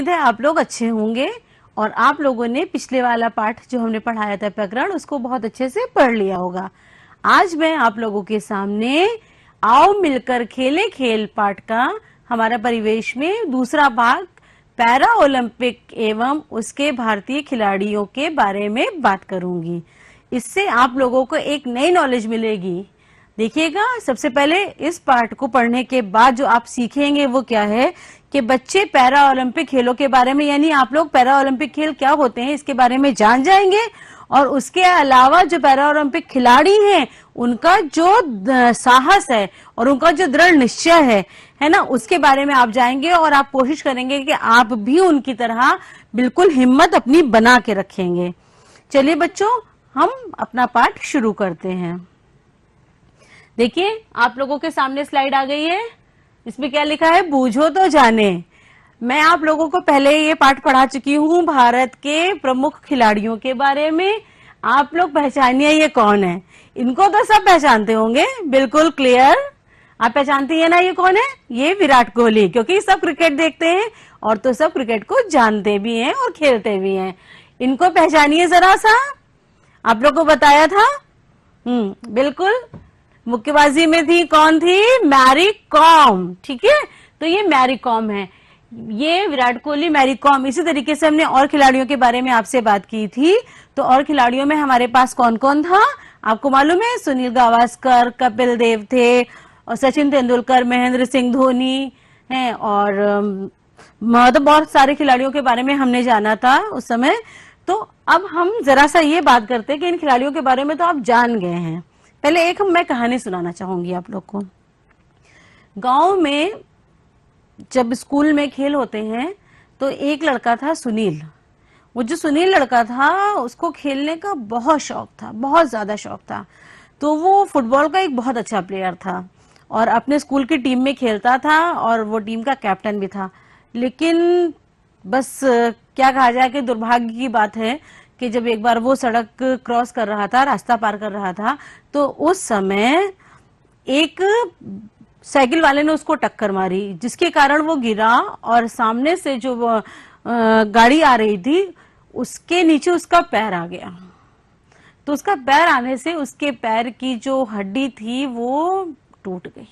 उम्मीद है आप लोग अच्छे होंगे और आप लोगों ने पिछले वाला पाठ जो हमने पढ़ाया था प्रकरण उसको बहुत अच्छे से पढ़ लिया होगा। आज मैं आप लोगों के सामने आओ मिलकर खेले खेल पाठ का हमारा परिवेश में दूसरा भाग पैरा ओलंपिक एवं उसके भारतीय खिलाड़ियों के बारे में बात करूंगी। इससे आप लोगों को एक नई नॉलेज मिलेगी। देखिएगा, सबसे पहले इस पाठ को पढ़ने के बाद जो आप सीखेंगे वो क्या है कि बच्चे पैरा ओलंपिक खेलों के बारे में, यानी आप लोग पैरा ओलंपिक खेल क्या होते हैं इसके बारे में जान जाएंगे और उसके अलावा जो पैरा ओलंपिक खिलाड़ी हैं उनका जो साहस है और उनका जो दृढ़ निश्चय है ना, उसके बारे में आप जाएंगे और आप कोशिश करेंगे कि आप भी उनकी तरह बिल्कुल हिम्मत अपनी बना के रखेंगे। चलिए बच्चों, हम अपना पाठ शुरू करते हैं। देखिए, आप लोगों के सामने स्लाइड आ गई है। इसमें क्या लिखा है, बूझो तो जाने। मैं आप लोगों को पहले ये पाठ पढ़ा चुकी हूँ भारत के प्रमुख खिलाड़ियों के बारे में। आप लोग पहचानिए ये कौन है। इनको तो सब पहचानते होंगे, बिल्कुल क्लियर। आप पहचानती है ना ये कौन है? ये विराट कोहली, क्योंकि सब क्रिकेट देखते हैं और तो सब क्रिकेट को जानते भी हैं और खेलते भी हैं। इनको पहचानिए जरा सा। आप लोग को बताया था। बिल्कुल, मुक्केबाजी में थी, कौन थी? मैरी कॉम। ठीक है, तो ये मैरी कॉम है, ये विराट कोहली, मैरी कॉम। इसी तरीके से हमने और खिलाड़ियों के बारे में आपसे बात की थी। तो और खिलाड़ियों में हमारे पास कौन कौन था आपको मालूम है? सुनील गावस्कर, कपिल देव थे और सचिन तेंदुलकर, महेंद्र सिंह धोनी हैं और मतलब बहुत सारे खिलाड़ियों के बारे में हमने जाना था उस समय। तो अब हम जरा सा ये बात करते हैं कि इन खिलाड़ियों के बारे में तो आप जान गए हैं। पहले एक मैं कहानी सुनाना चाहूंगी आप लोग को। गांव में जब स्कूल में खेल होते हैं तो एक लड़का था सुनील। वो जो सुनील लड़का था उसको खेलने का बहुत शौक था, बहुत ज्यादा शौक था। तो वो फुटबॉल का एक बहुत अच्छा प्लेयर था और अपने स्कूल की टीम में खेलता था और वो टीम का कैप्टन भी था। लेकिन बस क्या कहा जाए कि दुर्भाग्य की बात है कि जब एक बार वो सड़क क्रॉस कर रहा था, रास्ता पार कर रहा था, तो उस समय एक साइकिल वाले ने उसको टक्कर मारी, जिसके कारण वो गिरा और सामने से जो गाड़ी आ रही थी उसके नीचे उसका पैर आ गया। तो उसका पैर आने से उसके पैर की जो हड्डी थी वो टूट गई।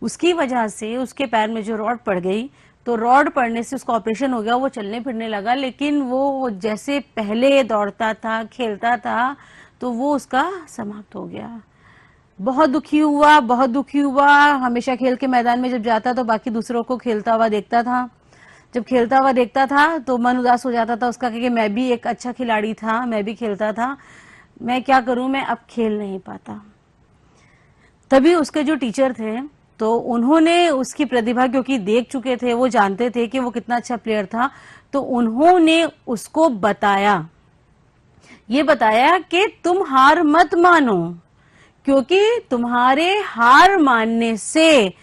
उसकी वजह से उसके पैर में जो रॉड पड़ गई, तो रॉड पड़ने से उसका ऑपरेशन हो गया, वो चलने फिरने लगा। लेकिन वो जैसे पहले दौड़ता था, खेलता था, तो वो उसका समाप्त हो गया। बहुत दुखी हुआ, बहुत दुखी हुआ। हमेशा खेल के मैदान में जब जाता तो बाकी दूसरों को खेलता हुआ देखता था। जब खेलता हुआ देखता था तो मन उदास हो जाता था उसका, क्योंकि मैं भी एक अच्छा खिलाड़ी था, मैं भी खेलता था, मैं क्या करूं, मैं अब खेल नहीं पाता। तभी उसके जो टीचर थे तो उन्होंने उसकी प्रतिभा, क्योंकि देख चुके थे, वो जानते थे कि वो कितना अच्छा प्लेयर था, तो उन्होंने उसको बताया, ये बताया कि तुम हार मत मानो, क्योंकि तुम्हारे हार मानने से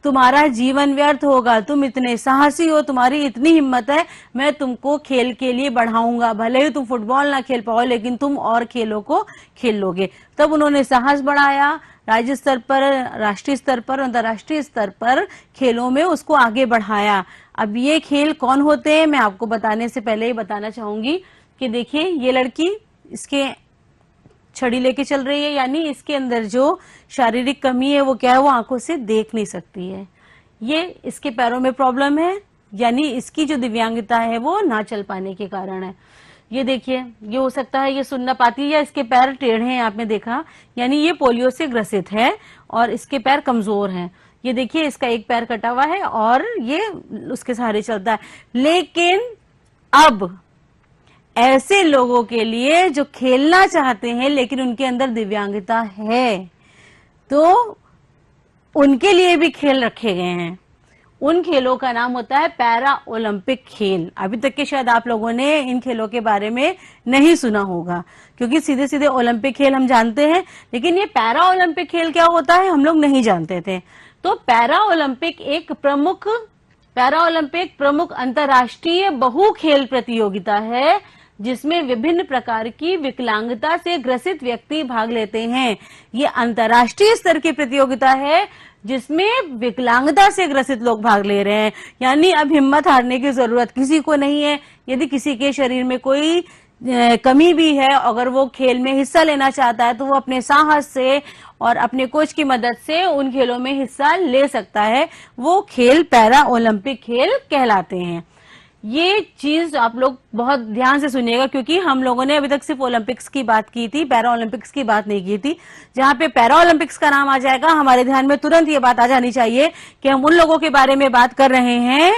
तुम्हारा जीवन व्यर्थ होगा। तुम इतने साहसी हो, तुम्हारी इतनी हिम्मत है, मैं तुमको खेल के लिए बढ़ाऊंगा। भले ही तुम फुटबॉल ना खेल पाओ लेकिन तुम और खेलों को खेल लोगे। तब उन्होंने साहस बढ़ाया, राज्य स्तर पर, राष्ट्रीय स्तर पर, अंतर्राष्ट्रीय स्तर पर खेलों में उसको आगे बढ़ाया। अब ये खेल कौन होते हैं मैं आपको बताने से पहले ही बताना चाहूंगी कि देखिए, ये लड़की इसके छड़ी लेके चल रही है, यानी इसके अंदर जो शारीरिक कमी है वो क्या है, वो आंखों से देख नहीं सकती है। ये इसके पैरों में प्रॉब्लम है, यानी इसकी जो दिव्यांगता है वो ना चल पाने के कारण है। ये देखिए, ये हो सकता है ये सुन ना पाती है या इसके पैर टेढ़े हैं, आपने देखा, यानी ये पोलियो से ग्रसित है और इसके पैर कमजोर हैं। ये देखिए, इसका एक पैर कटा हुआ है और ये उसके सहारे चलता है। लेकिन अब ऐसे लोगों के लिए जो खेलना चाहते हैं लेकिन उनके अंदर दिव्यांगता है, तो उनके लिए भी खेल रखे गए हैं। उन खेलों का नाम होता है पैरा ओलंपिक खेल। अभी तक के शायद आप लोगों ने इन खेलों के बारे में नहीं सुना होगा, क्योंकि सीधे सीधे ओलंपिक खेल हम जानते हैं, लेकिन ये पैरा ओलंपिक खेल क्या होता है हम लोग नहीं जानते थे। तो पैरा ओलंपिक प्रमुख अंतर्राष्ट्रीय बहु खेल प्रतियोगिता है, जिसमें विभिन्न प्रकार की विकलांगता से ग्रसित व्यक्ति भाग लेते हैं। ये अंतर्राष्ट्रीय स्तर की प्रतियोगिता है जिसमें विकलांगता से ग्रसित लोग भाग ले रहे हैं। यानी अब हिम्मत हारने की जरूरत किसी को नहीं है। यदि किसी के शरीर में कोई कमी भी है, अगर वो खेल में हिस्सा लेना चाहता है तो वो अपने साहस से और अपने कोच की मदद से उन खेलों में हिस्सा ले सकता है। वो खेल पैरा ओलंपिक खेल कहलाते हैं। ये चीज आप लोग बहुत ध्यान से सुनिएगा, क्योंकि हम लोगों ने अभी तक सिर्फ ओलंपिक्स की बात की थी, पैरा ओलंपिक्स की बात नहीं की थी। जहां पे पैरा ओलंपिक्स का नाम आ जाएगा, हमारे ध्यान में तुरंत ये बात आ जानी चाहिए कि हम उन लोगों के बारे में बात कर रहे हैं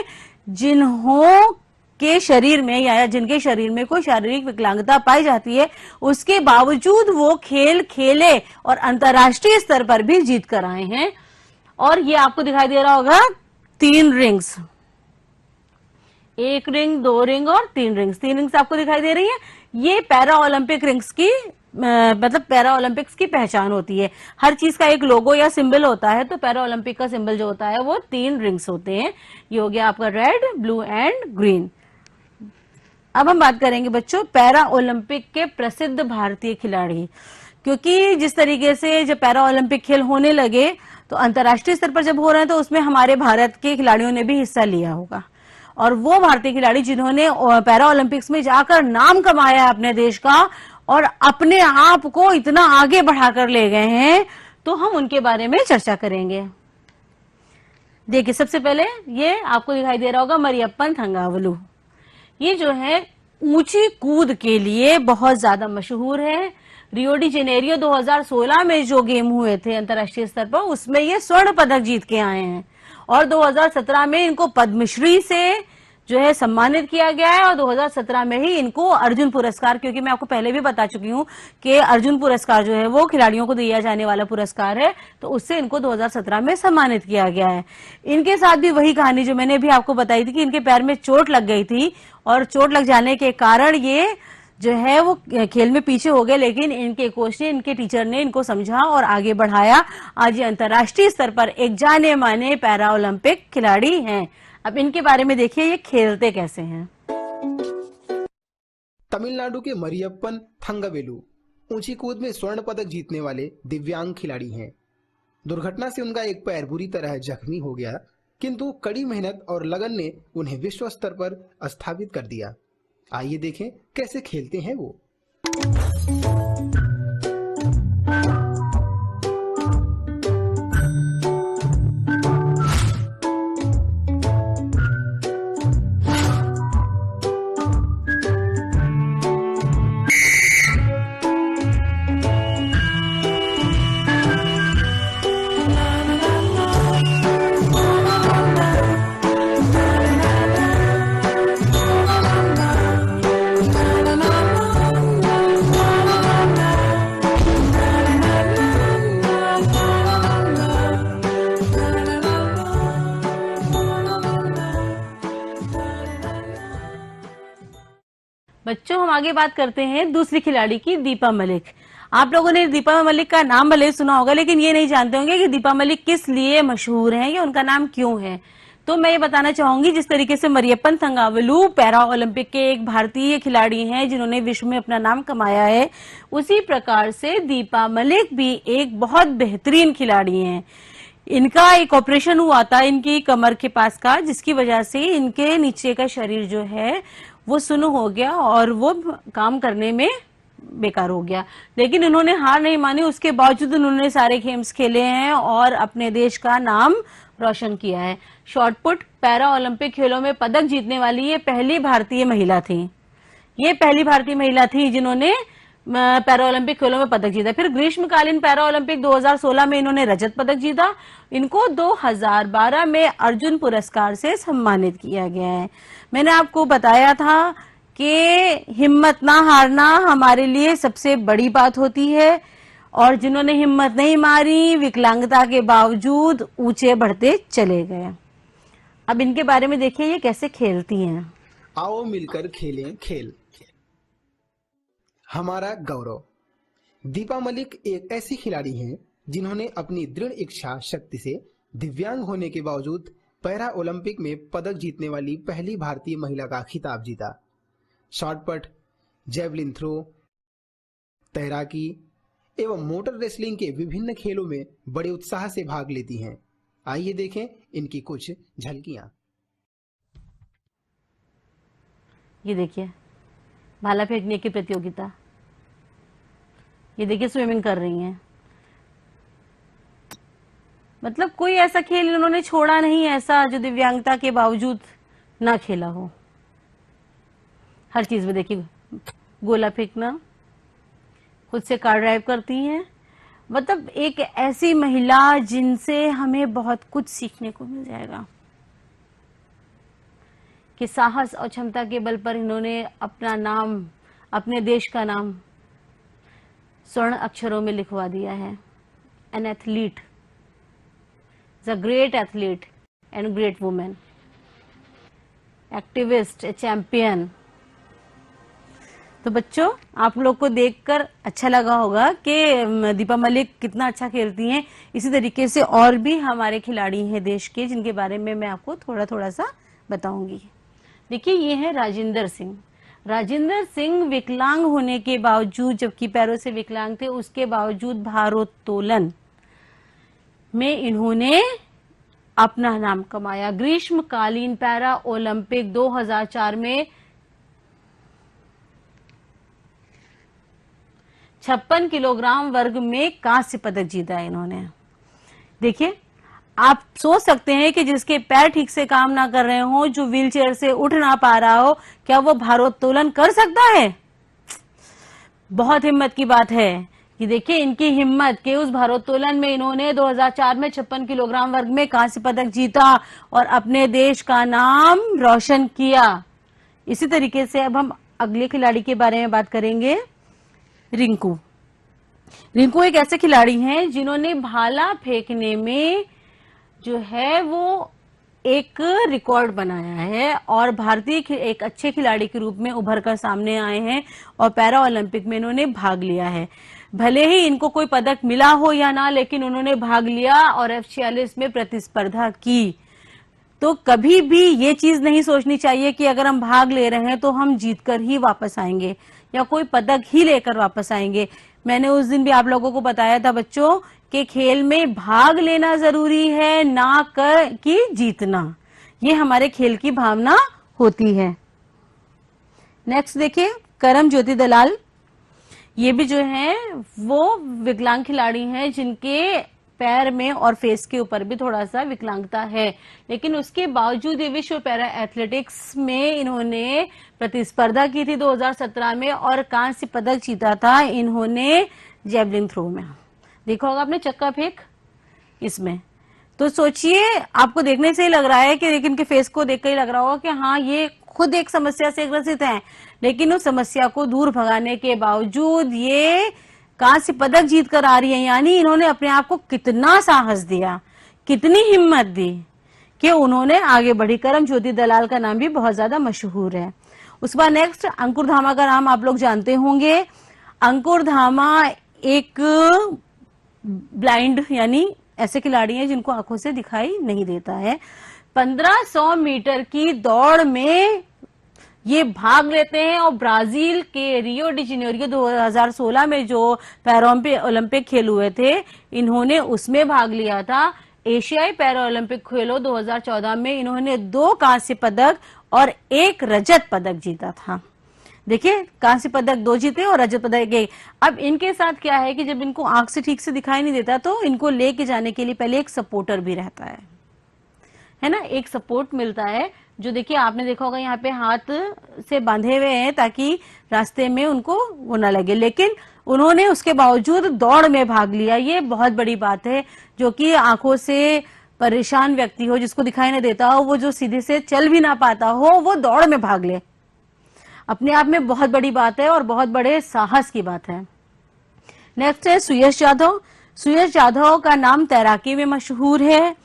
जिन्हों के शरीर में या जिनके शरीर में कोई शारीरिक विकलांगता पाई जाती है, उसके बावजूद वो खेल खेले और अंतर्राष्ट्रीय स्तर पर भी जीत कर आए हैं। और ये आपको दिखाई दे रहा होगा 3 रिंग्स, 1 रिंग, 2 रिंग और 3 रिंग्स। 3 रिंग्स आपको दिखाई दे रही है। ये पैरा ओलंपिक रिंग्स की मतलब पैरा ओलंपिक्स की पहचान होती है। हर चीज का एक लोगो या सिंबल होता है, तो पैरा ओलंपिक का सिंबल जो होता है वो 3 रिंग्स होते हैं। ये हो गया आपका रेड, ब्लू एंड ग्रीन। अब हम बात करेंगे बच्चों पैरा ओलंपिक के प्रसिद्ध भारतीय खिलाड़ी, क्योंकि जिस तरीके से जब पैरा ओलंपिक खेल होने लगे तो अंतर्राष्ट्रीय स्तर पर जब हो रहे हैं तो उसमें हमारे भारत के खिलाड़ियों ने भी हिस्सा लिया होगा। और वो भारतीय खिलाड़ी जिन्होंने पैरा ओलंपिक्स में जाकर नाम कमाया है अपने देश का और अपने आप को इतना आगे बढ़ाकर ले गए हैं, तो हम उनके बारे में चर्चा करेंगे। देखिए, सबसे पहले ये आपको दिखाई दे रहा होगा मरियप्पन थंगावलु। ये जो है ऊंची कूद के लिए बहुत ज्यादा मशहूर है। रियो डी जेनेरियो 2016 में जो गेम हुए थे अंतर्राष्ट्रीय स्तर पर, उसमें ये स्वर्ण पदक जीत के आए हैं। और 2017 में इनको पद्मश्री से जो है सम्मानित किया गया है। और 2017 में ही इनको अर्जुन पुरस्कार, क्योंकि मैं आपको पहले भी बता चुकी हूं कि अर्जुन पुरस्कार जो है वो खिलाड़ियों को दिया जाने वाला पुरस्कार है, तो उससे इनको 2017 में सम्मानित किया गया है। इनके साथ भी वही कहानी जो मैंने भी आपको बताई थी कि इनके पैर में चोट लग गई थी और चोट लग जाने के कारण ये जो है वो खेल में पीछे हो गए, लेकिन इनके कोच ने, इनके टीचर ने इनको समझा और आगे बढ़ाया। आज ये अंतर्राष्ट्रीय स्तर पर एक जाने माने पैरा ओलंपिक खिलाड़ी हैं। अब इनके बारे में देखिए ये खेलते कैसे हैं। तमिलनाडु के मरियप्पन थंगावेलु ऊंची कूद में स्वर्ण पदक जीतने वाले दिव्यांग खिलाड़ी हैं। दुर्घटना से उनका एक पैर बुरी तरह जख्मी हो गया, किंतु कड़ी मेहनत और लगन ने उन्हें विश्व स्तर पर स्थापित कर दिया। आइए देखें कैसे खेलते हैं वो। बच्चों, हम आगे बात करते हैं दूसरी खिलाड़ी की, दीपा मलिक। आप लोगों ने दीपा मलिक का नाम भले सुना होगा, लेकिन ये नहीं जानते होंगे कि दीपा मलिक किस लिए मशहूर हैं या उनका नाम क्यों है। तो मैं ये बताना चाहूंगी, जिस तरीके से मरियप्पन थंगावेलु पैरा ओलंपिक के एक भारतीय खिलाड़ी हैं जिन्होंने विश्व में अपना नाम कमाया है, उसी प्रकार से दीपा मलिक भी एक बहुत बेहतरीन खिलाड़ी हैं। इनका एक ऑपरेशन हुआ था इनकी कमर के पास का, जिसकी वजह से इनके नीचे का शरीर जो है वो सुन्न हो गया और वो काम करने में बेकार हो गया। लेकिन इन्होंने हार नहीं मानी, उसके बावजूद उन्होंने सारे गेम्स खेले हैं और अपने देश का नाम रोशन किया है। शॉटपुट पैरा ओलंपिक खेलों में पदक जीतने वाली ये पहली भारतीय महिला थी। ये पहली भारतीय महिला थी जिन्होंने पैरा ओलंपिक खेलों में पदक जीता। फिर ग्रीष्मकालीन पैरा ओलंपिक 2016 में इन्होंने रजत पदक जीता। इनको 2012 में अर्जुन पुरस्कार से सम्मानित किया गया है। मैंने आपको बताया था कि हिम्मत ना हारना हमारे लिए सबसे बड़ी बात होती है, और जिन्होंने हिम्मत नहीं मारी, विकलांगता के बावजूद ऊंचे बढ़ते चले गए। अब इनके बारे में देखिए ये कैसे खेलती हैं। आओ मिलकर खेलें खेल, हमारा गौरव। दीपा मलिक एक ऐसी खिलाड़ी हैं जिन्होंने अपनी दृढ़ इच्छा शक्ति से दिव्यांग होने के बावजूद पैरा ओलंपिक में पदक जीतने वाली पहली भारतीय महिला का खिताब जीता। शॉटपट, जेवलिन थ्रो, तैराकी एवं मोटर रेसलिंग के विभिन्न खेलों में बड़े उत्साह से भाग लेती हैं। आइए देखें इनकी कुछ झलकियां। ये देखिए भाला फेंकने की प्रतियोगिता, ये देखिए स्विमिंग कर रही हैं। मतलब कोई ऐसा खेल इन्होंने छोड़ा नहीं ऐसा जो दिव्यांगता के बावजूद ना खेला हो। हर चीज में देखिए, गोला फेंकना, खुद से कार ड्राइव करती हैं। मतलब एक ऐसी महिला जिनसे हमें बहुत कुछ सीखने को मिल जाएगा कि साहस और क्षमता के बल पर इन्होंने अपना नाम, अपने देश का नाम स्वर्ण अक्षरों में लिखवा दिया है। An athlete, a great athlete and great woman, activist, a champion। तो बच्चों आप लोग को देखकर अच्छा लगा होगा कि दीपा मलिक कितना अच्छा खेलती हैं। इसी तरीके से और भी हमारे खिलाड़ी हैं देश के जिनके बारे में मैं आपको थोड़ा थोड़ा सा बताऊंगी। देखिए ये है राजेंद्र सिंह। राजेंद्र सिंह विकलांग होने के बावजूद, जबकि पैरों से विकलांग थे, उसके बावजूद भारोत्तोलन में इन्होंने अपना नाम कमाया। ग्रीष्मकालीन पैरा ओलंपिक 2004 में 56 किलोग्राम वर्ग में कांस्य पदक जीता इन्होंने। देखिए आप सोच सकते हैं कि जिसके पैर ठीक से काम ना कर रहे हो, जो व्हीलचेयर से उठ ना पा रहा हो, क्या वो भारोत्तोलन कर सकता है? बहुत हिम्मत की बात है कि देखिए इनकी हिम्मत के उस भारोत्तोलन में इन्होंने 2004 में 56 किलोग्राम वर्ग में कांस्य पदक जीता और अपने देश का नाम रोशन किया। इसी तरीके से अब हम अगले खिलाड़ी के बारे में बात करेंगे, रिंकू। रिंकू एक ऐसे खिलाड़ी हैं जिन्होंने भाला फेंकने में जो है वो एक रिकॉर्ड बनाया है और भारतीय एक अच्छे खिलाड़ी के रूप में उभर कर सामने आए हैं और पैरा ओलंपिक में इन्होंने भाग लिया है। भले ही इनको कोई पदक मिला हो या ना, लेकिन उन्होंने भाग लिया और F46 में प्रतिस्पर्धा की। तो कभी भी ये चीज नहीं सोचनी चाहिए कि अगर हम भाग ले रहे हैं तो हम जीतकर ही वापस आएंगे या कोई पदक ही लेकर वापस आएंगे। मैंने उस दिन भी आप लोगों को बताया था बच्चों कि खेल में भाग लेना जरूरी है, ना कर कि जीतना। ये हमारे खेल की भावना होती है। नेक्स्ट देखिए करम ज्योति दलाल। ये भी जो है वो विकलांग खिलाड़ी हैं जिनके पैर में और फेस के ऊपर भी थोड़ा सा विकलांगता है, लेकिन उसके बावजूद ये विश्व पैरा एथलेटिक्स में इन्होंने प्रतिस्पर्धा की थी 2017 में और कांस्य पदक जीता था इन्होंने जेवलिन थ्रो में। देखा होगा आपने चक्का फेंक इसमें। तो सोचिए आपको देखने से ही लग रहा है कि लेकिन के फेस को देखकर ही लग रहा होगा कि हाँ ये खुद एक समस्या से ग्रसित हैं, लेकिन उस समस्या को दूर भगाने के बावजूद ये कांस्य पदक जीत कर आ रही है। यानी इन्होंने अपने आप को कितना साहस दिया, कितनी हिम्मत दी कि उन्होंने आगे बढ़ी। करम ज्योति दलाल का नाम भी बहुत ज्यादा मशहूर है। उसके बाद नेक्स्ट अंकुर धामा का नाम आप लोग जानते होंगे। अंकुर धामा एक ब्लाइंड यानी ऐसे खिलाड़ी हैं जिनको आंखों से दिखाई नहीं देता है। 1500 मीटर की दौड़ में ये भाग लेते हैं और ब्राजील के रियो डी जेनेरियो 2016 में जो पैरा ओलंपिक खेल हुए थे इन्होंने उसमें भाग लिया था। एशियाई पैरा ओलंपिक खेलों 2014 में इन्होंने 2 कांस्य पदक और 1 रजत पदक जीता था। देखिए कांस्य पदक 2 जीते और रजत पदक 1। अब इनके साथ क्या है कि जब इनको आंख से ठीक से दिखाई नहीं देता तो इनको लेके जाने के लिए पहले एक सपोर्टर भी रहता है ना, एक सपोर्ट मिलता है जो देखिए आपने देखा होगा यहाँ पे हाथ से बांधे हुए हैं ताकि रास्ते में उनको वो ना लगे, लेकिन उन्होंने उसके बावजूद दौड़ में भाग लिया। ये बहुत बड़ी बात है। जो कि आंखों से परेशान व्यक्ति हो, जिसको दिखाई नहीं देता हो, वो जो सीधे से चल भी ना पाता हो, वो दौड़ में भाग ले, अपने आप में बहुत बड़ी बात है और बहुत बड़े साहस की बात है। नेक्स्ट है सुयश यादव। सुयश यादव का नाम तैराकी में मशहूर है।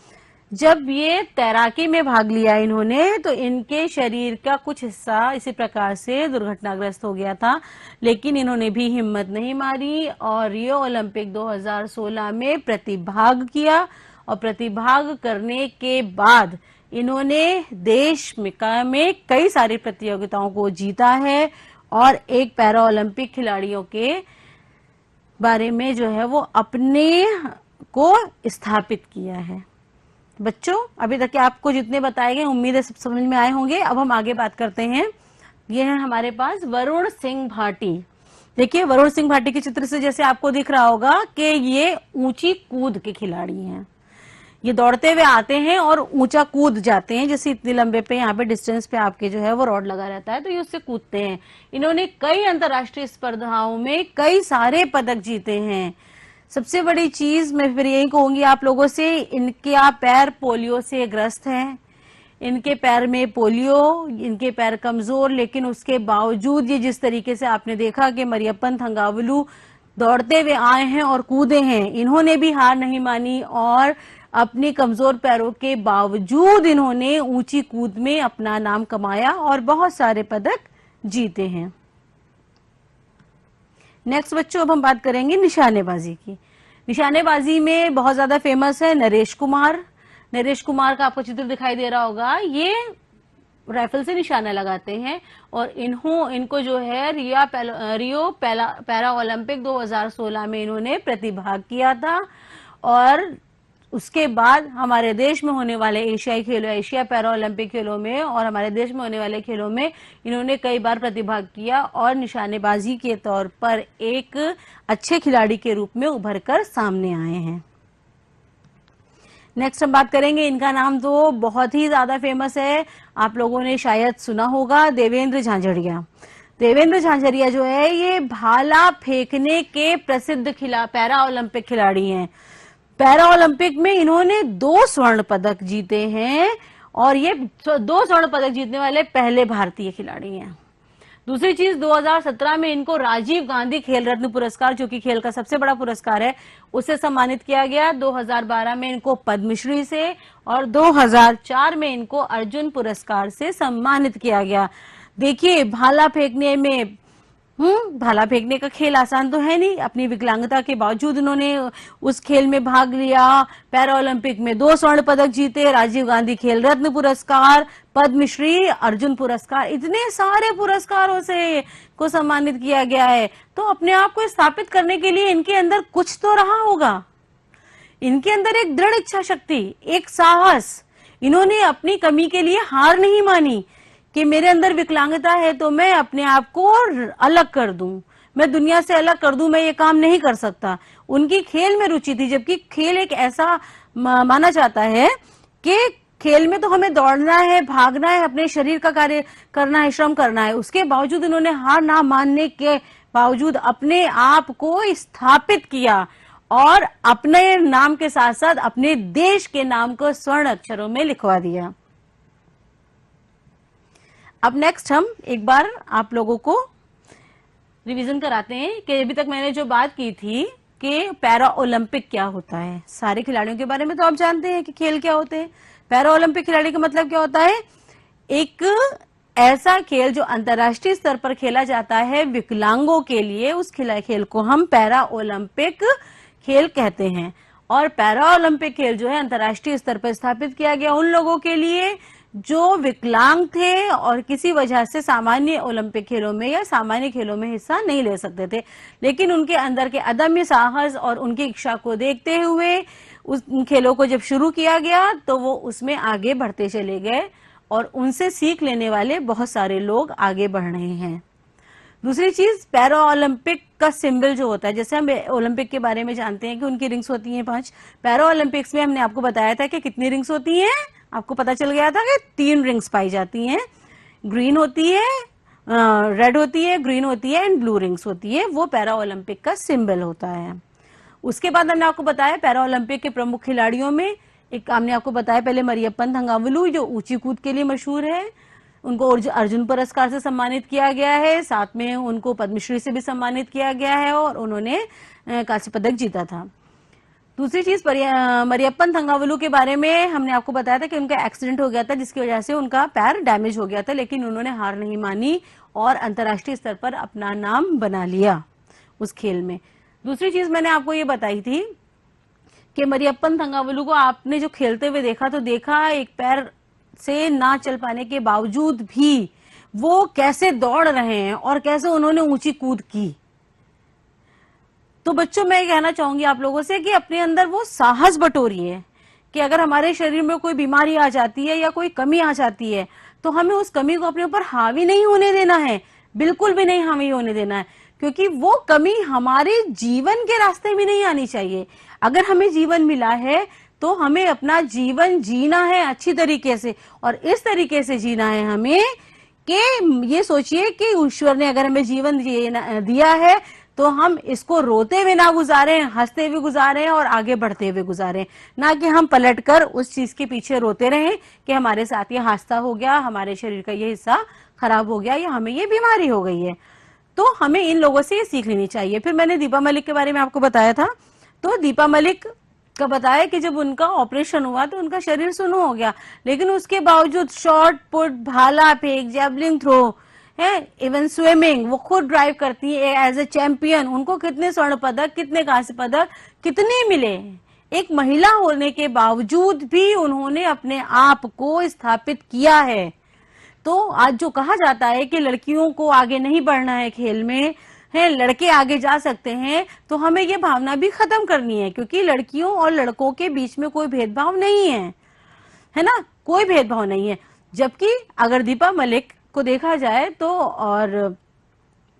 जब ये तैराकी में भाग लिया इन्होंने तो इनके शरीर का कुछ हिस्सा इसी प्रकार से दुर्घटनाग्रस्त हो गया था, लेकिन इन्होंने भी हिम्मत नहीं मारी और रियो ओलंपिक 2016 में प्रतिभाग किया और प्रतिभाग करने के बाद इन्होंने देश में कई सारी प्रतियोगिताओं को जीता है और एक पैरा ओलंपिक खिलाड़ियों के बारे में जो है वो अपने को स्थापित किया है। बच्चों अभी तक के आपको जितने बताए गए उम्मीद है सब समझ में आए होंगे। अब हम आगे बात करते हैं। ये है हमारे पास वरुण सिंह भाटी। देखिए वरुण सिंह भाटी के चित्र से जैसे आपको दिख रहा होगा कि ये ऊंची कूद के खिलाड़ी हैं। ये दौड़ते हुए आते हैं और ऊंचा कूद जाते हैं। जैसे इतने लंबे पे यहाँ पे डिस्टेंस पे आपके जो है वो रॉड लगा रहता है तो ये उससे कूदते हैं। इन्होंने कई अंतर्राष्ट्रीय स्पर्धाओं में कई सारे पदक जीते हैं। सबसे बड़ी चीज मैं फिर यही कहूंगी आप लोगों से, इनके पैर पोलियो से ग्रस्त हैं। इनके पैर में पोलियो, इनके पैर कमजोर, लेकिन उसके बावजूद ये जिस तरीके से आपने देखा कि मरियप्पन थंगावलु दौड़ते हुए आए हैं और कूदे हैं, इन्होंने भी हार नहीं मानी और अपने कमजोर पैरों के बावजूद इन्होंने ऊंची कूद में अपना नाम कमाया और बहुत सारे पदक जीते हैं। नेक्स्ट बच्चों अब हम बात करेंगे निशानेबाजी की। निशानेबाजी में बहुत ज्यादा फेमस है नरेश कुमार। नरेश कुमार का आपको चित्र दिखाई दे रहा होगा। ये राइफल से निशाना लगाते हैं और इनको जो है रियो पैरा ओलंपिक 2016 में इन्होंने प्रतिभाग किया था और उसके बाद हमारे देश में होने वाले एशियाई खेलों, एशिया पैरा ओलंपिक खेलों में और हमारे देश में होने वाले खेलों में इन्होंने कई बार प्रतिभाग किया और निशानेबाजी के तौर पर एक अच्छे खिलाड़ी के रूप में उभर कर सामने आए हैं। नेक्स्ट हम बात करेंगे, इनका नाम तो बहुत ही ज्यादा फेमस है, आप लोगों ने शायद सुना होगा, देवेंद्र झांझरिया। देवेंद्र झांझरिया जो है ये भाला फेंकने के प्रसिद्ध पैरा ओलंपिक खिलाड़ी हैं। पैरा ओलंपिक में इन्होंने 2 स्वर्ण पदक जीते हैं और ये 2 स्वर्ण पदक जीतने वाले पहले भारतीय खिलाड़ी हैं। दूसरी चीज, 2017 में इनको राजीव गांधी खेल रत्न पुरस्कार, जो कि खेल का सबसे बड़ा पुरस्कार है, उससे सम्मानित किया गया। 2012 में इनको पद्मश्री से और 2004 में इनको अर्जुन पुरस्कार से सम्मानित किया गया। देखिए भाला फेंकने में भाला फेंकने का खेल आसान तो है नहीं। अपनी विकलांगता के बावजूद उन्होंने उस खेल में भाग लिया। पैरा ओलंपिक में 2 स्वर्ण पदक जीते, राजीव गांधी खेल रत्न पुरस्कार, पद्मश्री, अर्जुन पुरस्कार, इतने सारे पुरस्कारों से को सम्मानित किया गया है। तो अपने आप को स्थापित करने के लिए इनके अंदर कुछ तो रहा होगा। इनके अंदर एक दृढ़ इच्छा शक्ति, एक साहस, इन्होंने अपनी कमी के लिए हार नहीं मानी कि मेरे अंदर विकलांगता है तो मैं अपने आप को अलग कर दूं, मैं दुनिया से अलग कर दूं, मैं ये काम नहीं कर सकता। उनकी खेल में रुचि थी, जबकि खेल एक ऐसा माना जाता है कि खेल में तो हमें दौड़ना है, भागना है, अपने शरीर का कार्य करना है, श्रम करना है। उसके बावजूद उन्होंने हार ना मानने के बावजूद अपने आप को स्थापित किया और अपने नाम के साथ साथ अपने देश के नाम को स्वर्ण अक्षरों में लिखवा दिया। अब नेक्स्ट हम एक बार आप लोगों को रिवीजन कराते हैं कि अभी तक मैंने जो बात की थी कि पैरा ओलंपिक क्या होता है। सारे खिलाड़ियों के बारे में तो आप जानते हैं कि खेल क्या होते हैं। पैरा ओलंपिक खिलाड़ी का मतलब क्या होता है? एक ऐसा खेल जो अंतर्राष्ट्रीय स्तर पर खेला जाता है विकलांगों के लिए, उस खेल को हम पैरा ओलंपिक खेल कहते हैं। और पैरा ओलंपिक खेल जो है अंतर्राष्ट्रीय स्तर पर स्थापित किया गया उन लोगों के लिए जो विकलांग थे और किसी वजह से सामान्य ओलंपिक खेलों में या सामान्य खेलों में हिस्सा नहीं ले सकते थे, लेकिन उनके अंदर के अदम्य साहस और उनकी इच्छा को देखते हुए उस खेलों को जब शुरू किया गया तो वो उसमें आगे बढ़ते चले गए और उनसे सीख लेने वाले बहुत सारे लोग आगे बढ़ रहे हैं। दूसरी चीज, पैरा ओलंपिक का सिंबल जो होता है, जैसे हम ओलंपिक के बारे में जानते हैं कि उनकी रिंग्स होती हैं 5, पैरा ओलंपिक्स में हमने आपको बताया था कि कितनी रिंग्स होती हैं, आपको पता चल गया था कि 3 रिंग्स पाई जाती हैं। ग्रीन होती है, रेड होती है, ग्रीन होती है एंड ब्लू रिंग्स होती है। वो पैरा ओलंपिक का सिंबल होता है। उसके बाद हमने आपको बताया पैरा ओलंपिक के प्रमुख खिलाड़ियों में एक हमने आपको बताया पहले मरियप्पन थंगावलु जो ऊंची कूद के लिए मशहूर है, उनको अर्जुन पुरस्कार से सम्मानित किया गया है, साथ में उनको पद्मश्री से भी सम्मानित किया गया है और उन्होंने कांस्य पदक जीता था। दूसरी चीज, मरियप्पन थंगावलु के बारे में हमने आपको बताया था कि उनका एक्सीडेंट हो गया था जिसकी वजह से उनका पैर डैमेज हो गया था, लेकिन उन्होंने हार नहीं मानी और अंतर्राष्ट्रीय स्तर पर अपना नाम बना लिया उस खेल में। दूसरी चीज मैंने आपको ये बताई थी कि मरियप्पन थंगावलु को आपने जो खेलते हुए देखा तो देखा एक पैर से ना चल पाने के बावजूद भी वो कैसे दौड़ रहे हैं और कैसे उन्होंने ऊंची कूद की। तो बच्चों मैं कहना चाहूंगी आप लोगों से कि अपने अंदर वो साहस बटोरिए कि अगर हमारे शरीर में कोई बीमारी आ जाती है या कोई कमी आ जाती है तो हमें उस कमी को अपने ऊपर हावी नहीं होने देना है, बिल्कुल भी नहीं हावी होने देना है, क्योंकि वो कमी हमारे जीवन के रास्ते में नहीं आनी चाहिए। अगर हमें जीवन मिला है तो हमें अपना जीवन जीना है अच्छी तरीके से, और इस तरीके से जीना है हमें कि ये सोचिए कि ईश्वर ने अगर हमें जीवन दिया है तो हम इसको रोते हुए ना गुजारें, हंसते हुए गुजारें और आगे बढ़ते हुए गुजारें, ना कि हम पलटकर उस चीज के पीछे रोते रहें कि हमारे साथ ये हादसा हो गया, हमारे शरीर का ये हिस्सा खराब हो गया या हमें ये बीमारी हो गई है। तो हमें इन लोगों से ये सीख लेनी चाहिए। फिर मैंने दीपा मलिक के बारे में आपको बताया था, तो दीपा मलिक का बताया कि जब उनका ऑपरेशन हुआ तो उनका शरीर सुन्न हो गया, लेकिन उसके बावजूद शॉर्ट पुट, भाला फेंक, जैवलिन थ्रो है, इवन स्विमिंग वो खुद ड्राइव करती है एज ए चैंपियन। उनको कितने स्वर्ण पदक, कितने कांस्य पदक, कितने मिले। एक महिला होने के बावजूद भी उन्होंने अपने आप को स्थापित किया है। तो आज जो कहा जाता है कि लड़कियों को आगे नहीं बढ़ना है खेल में, है लड़के आगे जा सकते हैं, तो हमें ये भावना भी खत्म करनी है, क्योंकि लड़कियों और लड़कों के बीच में कोई भेदभाव नहीं है ना, कोई भेदभाव नहीं है। जबकि अगर दीपा मलिक को देखा जाए तो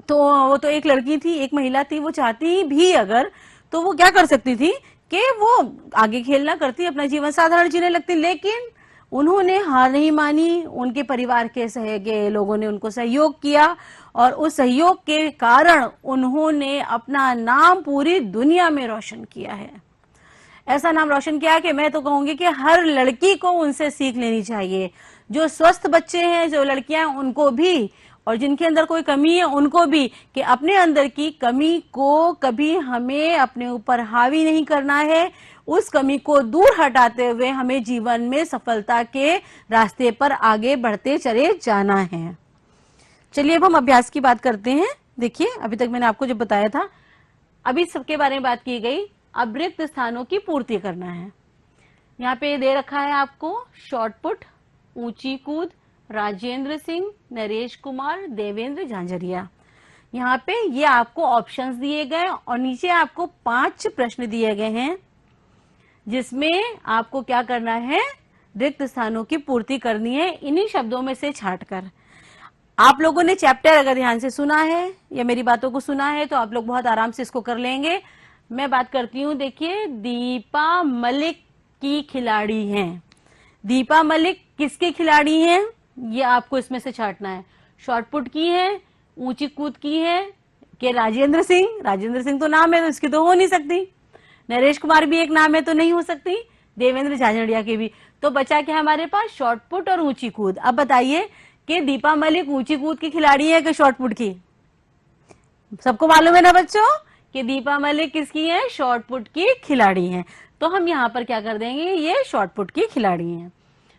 वो तो एक लड़की थी, एक महिला थी, वो चाहती भी अगर तो वो क्या कर सकती थी कि वो आगे खेलना करती, अपना जीवन साधारण जीने लगती, लेकिन उन्होंने हार नहीं मानी। उनके परिवार के लोगों ने उनको सहयोग किया और उस सहयोग के कारण उन्होंने अपना नाम पूरी दुनिया में रोशन किया है। ऐसा नाम रोशन किया कि मैं तो कहूंगी कि हर लड़की को उनसे सीख लेनी चाहिए। जो स्वस्थ बच्चे हैं, जो लड़कियां हैं, उनको भी, और जिनके अंदर कोई कमी है उनको भी, कि अपने अंदर की कमी को कभी हमें अपने ऊपर हावी नहीं करना है। उस कमी को दूर हटाते हुए हमें जीवन में सफलता के रास्ते पर आगे बढ़ते चले जाना है। चलिए अब हम अभ्यास की बात करते हैं। देखिए अभी तक मैंने आपको जो बताया था, अभी सबके बारे में बात की गई, अब रिक्त स्थानों की पूर्ति करना है। यहाँ पे दे रखा है आपको शॉर्ट पुट, ऊंची कूद, राजेंद्र सिंह, नरेश कुमार, देवेंद्र झांझरिया। यहाँ पे ये आपको ऑप्शंस दिए गए और नीचे आपको 5 प्रश्न दिए गए हैं, जिसमें आपको क्या करना है, रिक्त स्थानों की पूर्ति करनी है इन्हीं शब्दों में से छांटकर। आप लोगों ने चैप्टर अगर ध्यान से सुना है या मेरी बातों को सुना है तो आप लोग बहुत आराम से इसको कर लेंगे। मैं बात करती हूँ, देखिए दीपा मलिक की खिलाड़ी हैं। दीपा मलिक किसके खिलाड़ी हैं, ये आपको इसमें से छांटना है। शॉर्ट पुट की है, ऊंची कूद की है कि राजेंद्र सिंह तो नाम है तो इसकी तो हो नहीं सकती, नरेश कुमार भी एक नाम है तो नहीं हो सकती, देवेंद्र झाझड़िया की भी। तो बचा क्या हमारे पास, शॉर्ट पुट और ऊंची कूद। अब बताइए कि दीपा मलिक ऊंची कूद की खिलाड़ी है कि शॉर्ट पुट की? सबको मालूम है ना बच्चों कि दीपा मलिक किसकी है, शॉर्ट पुट की खिलाड़ी हैं। तो हम यहाँ पर क्या कर देंगे, ये शॉर्ट पुट की खिलाड़ी हैं।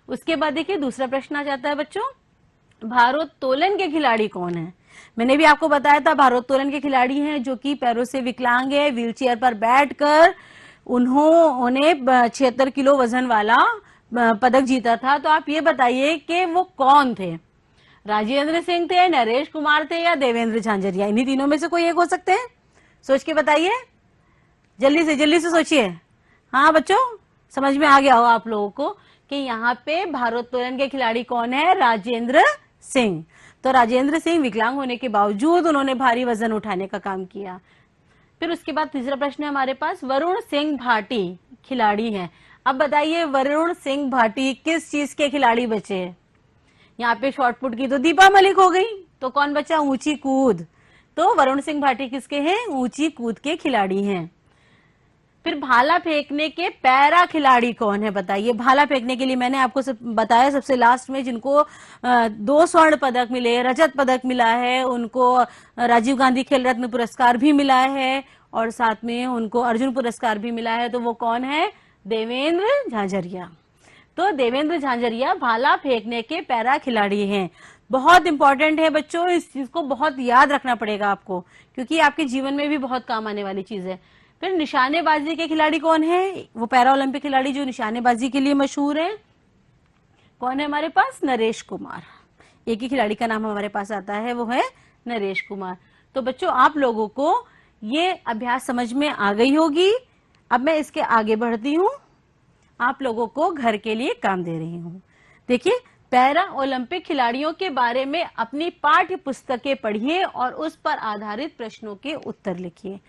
उसके बाद देखिए दूसरा प्रश्न आ जाता है बच्चों, भारोत्तोलन के खिलाड़ी कौन है? मैंने भी आपको बताया था भारोत्तोलन के खिलाड़ी हैं जो कि पैरों से विकलांग है, व्हीलचेयर पर बैठकर उन्होंने 76 किलो वजन वाला पदक जीता था। तो आप ये बताइए कि वो कौन थे, राजेंद्र सिंह थे, नरेश कुमार थे या देवेंद्र झांझरिया? इन्हीं तीनों में से कोई एक हो सकते हैं, सोच के बताइए, जल्दी से सोचिए। हाँ बच्चों समझ में आ गया हो आप लोगों को कि यहाँ पे भारोत्तोलन के खिलाड़ी कौन है, राजेंद्र सिंह। तो राजेंद्र सिंह विकलांग होने के बावजूद उन्होंने भारी वजन उठाने का काम किया। फिर उसके बाद तीसरा प्रश्न है हमारे पास, वरुण सिंह भाटी खिलाड़ी हैं। अब बताइए वरुण सिंह भाटी किस चीज के खिलाड़ी बचे? यहाँ पे शॉर्ट पुट की तो दीपा मलिक हो गई, तो कौन बचा, ऊंची कूद। तो वरुण सिंह भाटी किसके हैं, ऊंची कूद के खिलाड़ी हैं। फिर भाला फेंकने के पैरा खिलाड़ी कौन है बताइए? भाला फेंकने के लिए मैंने आपको बताया सबसे लास्ट में, जिनको 2 स्वर्ण पदक मिले, रजत पदक मिला है, उनको राजीव गांधी खेल रत्न पुरस्कार भी मिला है और साथ में उनको अर्जुन पुरस्कार भी मिला है। तो वो कौन है, देवेंद्र झांझरिया। तो देवेंद्र झांझरिया भाला फेंकने के पैरा खिलाड़ी हैं। बहुत इंपॉर्टेंट है बच्चों, इस चीज को बहुत याद रखना पड़ेगा आपको, क्योंकि आपके जीवन में भी बहुत काम आने वाली चीज है। फिर निशानेबाजी के खिलाड़ी कौन है, वो पैरा ओलंपिक खिलाड़ी जो निशानेबाजी के लिए मशहूर है, कौन है हमारे पास, नरेश कुमार। एक ही खिलाड़ी का नाम हमारे पास आता है, वो है नरेश कुमार। तो बच्चों आप लोगों को ये अभ्यास समझ में आ गई होगी। अब मैं इसके आगे बढ़ती हूँ आप लोगों को घर के लिए काम दे रही हूँ। देखिए, पैरा ओलंपिक खिलाड़ियों के बारे में अपनी पाठ्य पुस्तकें पढ़िए और उस पर आधारित प्रश्नों के उत्तर लिखिए।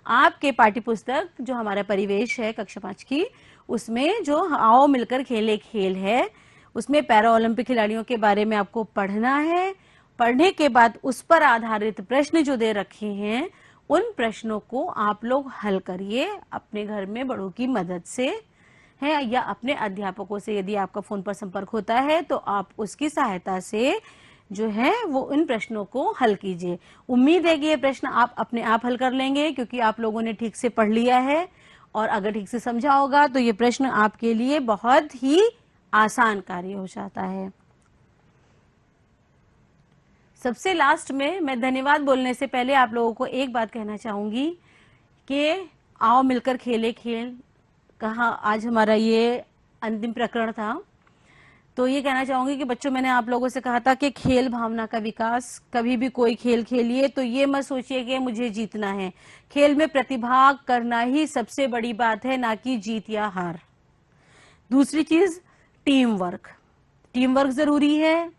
आपके पाठ्य पुस्तक जो हमारा परिवेश है कक्षा 5 की, उसमें जो आओ मिलकर खेले खेल है, उसमें पैरा ओलंपिक खिलाड़ियों के बारे में आपको पढ़ना है। पढ़ने के बाद उस पर आधारित प्रश्न जो दे रखे हैं, उन प्रश्नों को आप लोग हल करिए अपने घर में बड़ों की मदद से है, या अपने अध्यापकों से यदि आपका फोन पर संपर्क होता है तो आप उसकी सहायता से जो है वो इन प्रश्नों को हल कीजिए। उम्मीद है कि ये प्रश्न आप अपने आप हल कर लेंगे, क्योंकि आप लोगों ने ठीक से पढ़ लिया है और अगर ठीक से समझा होगा तो ये प्रश्न आपके लिए बहुत ही आसान कार्य हो जाता है। सबसे लास्ट में मैं धन्यवाद बोलने से पहले आप लोगों को एक बात कहना चाहूंगी कि आओ मिलकर खेले खेल कहा आज हमारा ये अंतिम प्रकरण था। तो ये कहना चाहूंगी कि बच्चों, मैंने आप लोगों से कहा था कि खेल भावना का विकास, कभी भी कोई खेल खेलिए तो ये मत सोचिए कि मुझे जीतना है। खेल में प्रतिभाग करना ही सबसे बड़ी बात है, ना कि जीत या हार। दूसरी चीज, टीम वर्क। टीम वर्क जरूरी है,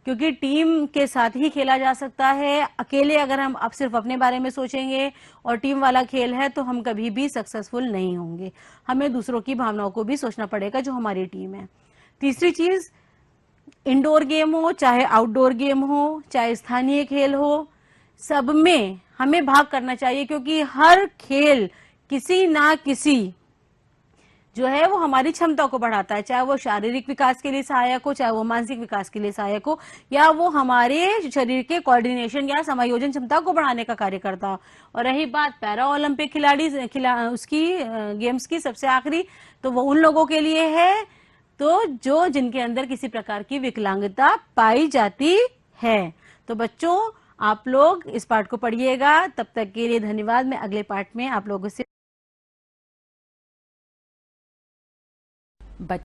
क्योंकि टीम के साथ ही खेला जा सकता है। अकेले अगर हम अब सिर्फ अपने बारे में सोचेंगे और टीम वाला खेल है तो हम कभी भी सक्सेसफुल नहीं होंगे। हमें दूसरों की भावनाओं को भी सोचना पड़ेगा जो हमारी टीम है। तीसरी चीज, इंडोर गेम हो चाहे आउटडोर गेम हो, चाहे स्थानीय खेल हो, सब में हमें भाग करना चाहिए, क्योंकि हर खेल किसी ना किसी जो है वो हमारी क्षमता को बढ़ाता है, चाहे वो शारीरिक विकास के लिए सहायक हो, चाहे वो मानसिक विकास के लिए सहायक हो, या वो हमारे शरीर के कोऑर्डिनेशन या समायोजन क्षमता को बढ़ाने का कार्य करता हो। और रही बात पैरा ओलंपिक उसकी गेम्स की सबसे आखिरी, तो वो उन लोगों के लिए है तो जो जिनके अंदर किसी प्रकार की विकलांगता पाई जाती है। तो बच्चों, आप लोग इस पाठ को पढ़िएगा। तब तक के लिए धन्यवाद। मैं अगले पाठ में आप लोगों से